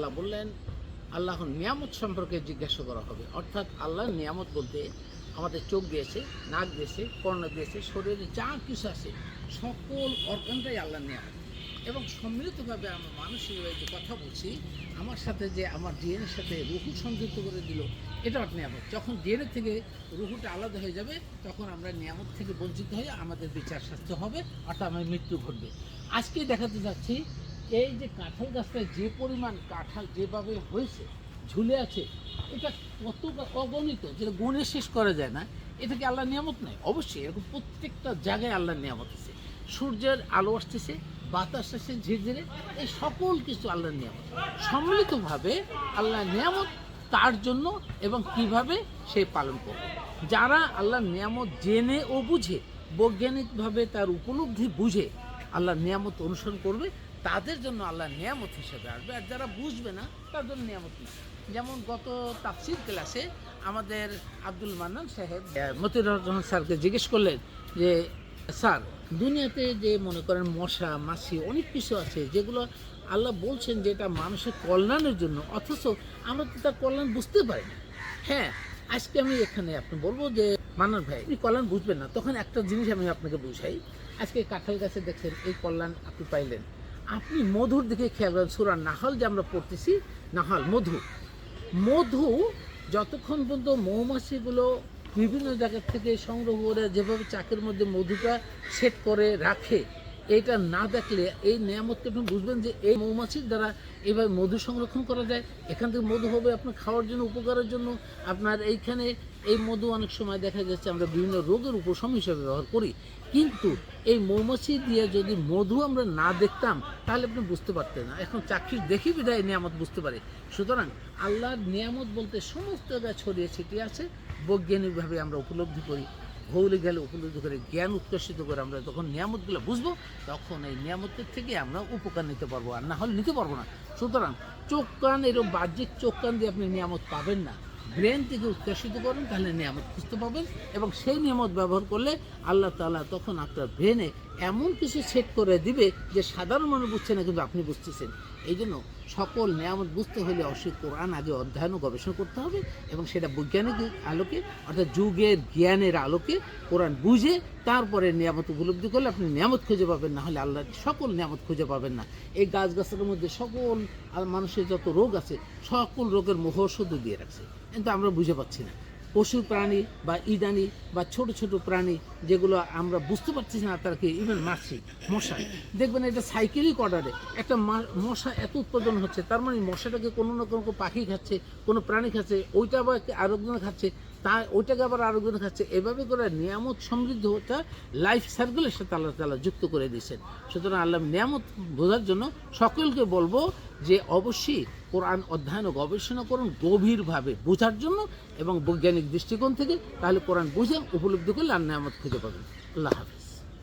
আল্লাহ বললেন আল্লাহর নিয়ামত সম্পর্কে জিজ্ঞাসা করা হবে। অর্থাৎ আল্লাহর নিয়ামত বলতে আমাদের চোখ দিয়েছে, নাক দিয়েছে, কর্ণ দিয়েছে, শরীরে যা কিছু আছে সকল অর্গানটাই আল্লাহর নিয়ামত। এবং সম্মিলিতভাবে আমরা মানুষ হিসেবে যে কথা বলছি, আমার সাথে যে আমার ডিএনএর সাথে রুহু সংযুক্ত করে দিল, এটা নিয়ামত। যখন ডিএনএ থেকে রুহুটা আলাদা হয়ে যাবে তখন আমরা নিয়ামত থেকে বঞ্চিত হয়ে আমাদের বিচার শাস্তি হবে, অর্থাৎ আমার মৃত্যু ঘটবে। আজকে দেখাতে যাচ্ছি এই যে কাঁঠাল গাছটায় যে পরিমাণ কাঁঠাল যেভাবে হয়েছে, ঝুলে আছে, এটা কত অগণিত, যেটা গুণে শেষ করা যায় না। এটা কি আল্লাহর নিয়ামত নয়? অবশ্যই এরকম প্রত্যেকটা জায়গায় আল্লাহর নিয়ামত আছে। সূর্যের আলো আসতেছে, বাতাস আসছে ঝিরঝিরে, এই সকল কিছু আল্লাহর নিয়ামত। সম্মিলিতভাবে আল্লাহর নিয়ামত তার জন্য এবং কিভাবে সে পালন করবে। যারা আল্লাহর নিয়ামত জেনে ও বুঝে, বৈজ্ঞানিকভাবে তার উপলব্ধি বুঝে আল্লাহর নিয়ামত অনুসরণ করবে, তাদের জন্য আল্লাহ নিয়ামত হিসেবে আসবে। আর যারা বুঝবে না তার জন্য নিয়ামত না। যেমন গত তাফসীর ক্লাসে আমাদের আব্দুল মান্নান সাহেব মতিউর রহমান স্যারকে জিজ্ঞেস করলেন যে স্যার, দুনিয়াতে যে মনে করেন মশা মাছি অনেক কিছু আছে যেগুলো আল্লাহ বলছেন যে এটা মানুষের কল্যাণের জন্য, অথচ আমরা তো তার কল্যাণ বুঝতে পারি না। হ্যাঁ, আজকে আমি এখানে আপনি বলবো যে মান্নান ভাই, আপনি কল্যাণ বুঝবেন না, তখন একটা জিনিস আমি আপনাকে বুঝাই। আজকে কাঁঠাল গাছে দেখছেন এই কল্যাণ আপনি পাইলেন। আপনি মধুর দিকে খেয়াল করেন, সূরা নাহল যে আমরা পড়তেছি, নাহল মধু, মধু যতক্ষণ পর্যন্ত মৌমাছিগুলো বিভিন্ন জায়গা থেকে সংগ্রহ করে যেভাবে চাকের মধ্যে মধুটা সেট করে রাখে, এটা না দেখলে এই নিয়ামতকে আপনি বুঝবেন যে এই মৌমাছির দ্বারা এইভাবে মধু সংরক্ষণ করা যায়। এখান থেকে মধু হবে আপনার খাওয়ার জন্য, উপকারের জন্য। আপনার এইখানে এই মধু অনেক সময় দেখা যাচ্ছে আমরা বিভিন্ন রোগের উপশম হিসেবে ব্যবহার করি, কিন্তু এই মৌমাছি দিয়ে যদি মধু আমরা না দেখতাম তাহলে আপনি বুঝতে পারতেন না। এখন চাক্ষুষ দেখি বিধায় নিয়ামত বুঝতে পারে। সুতরাং আল্লাহর নিয়ামত বলতে সমস্ত জায়গায় ছড়িয়ে ছিটিয়ে আছে, বৈজ্ঞানিকভাবে আমরা উপলব্ধি করি, ভৌলিক গেলে উপলব্ধি করে, জ্ঞান উৎকর্ষিত করে আমরা যখন নিয়ামতগুলো বুঝবো তখন এই নিয়ামতের থেকে আমরা উপকার নিতে পারবো, আর না হলে নিতে পারবো না। সুতরাং চোখ কান, এরকম বাহ্যিক চোখ কান দিয়ে আপনি নিয়ামত পাবেন না। ব্রেন থেকে উৎকর্ষিত করেন, তাহলে নিয়ামত খুঁজতে পাবেন, এবং সেই নিয়ামত ব্যবহার করলে আল্লাহ তাআলা তখন আপনার ব্রেনে এমন কিছু সেট করে দিবে যে সাধারণ মানুষ বুঝছে না, কিন্তু আপনি বুঝতেছেন। এই জন্য সকল নিয়ামত বুঝতে হলে অবশ্যই কোরআন আগে অধ্যয়ন ও গবেষণা করতে হবে, এবং সেটা বৈজ্ঞানিক আলোকে, অর্থাৎ যুগের জ্ঞানের আলোকে কোরআন বুঝে তারপরে নিয়ামত উপলব্ধি করলে আপনি নিয়ামত খুঁজে পাবেন, না হলে আল্লাহর সকল নিয়ামত খুঁজে পাবেন না। এই গাছগাছার মধ্যে সকল মানুষের যত রোগ আছে সকল রোগের মহৌষধ দিয়ে রাখছে, কিন্তু আমরা বুঝে পাচ্ছি না। পশু প্রাণী বা ইদানি বা ছোট ছোট প্রাণী যেগুলো আমরা বুঝতে পারছি না তারকে ইভেন মাছি, মশা, দেখবেন এটা সাইকেলিক অর্ডারে একটা মশা এত উৎপাদন হচ্ছে, তার মানে মশাটাকে কোনো না কোনো পাখি খাচ্ছে, কোনো প্রাণী খাচ্ছে, ওইটা আবার আরেকজনে খাচ্ছে, তা ওইটাকে আবার আরেকজনে খাচ্ছে। এভাবে করে নিয়ামত সমৃদ্ধ হতে লাইফ সার্কেলের সাথে আল্লাহ তাআলা যুক্ত করে দিয়েছেন। সুতরাং আল্লাহ নিয়ামত বোঝার জন্য সকলকে বলবো যে অবশ্যই কোরআন অধ্যয়ন ও গবেষণা করুন গভীরভাবে বোঝার জন্য এবং বৈজ্ঞানিক দৃষ্টিকোণ থেকে, তাহলে কোরআন বুঝে উপলব্ধি করলে আর নিয়ামত খুঁজে পাবেন। আল্লাহ হাফেজ।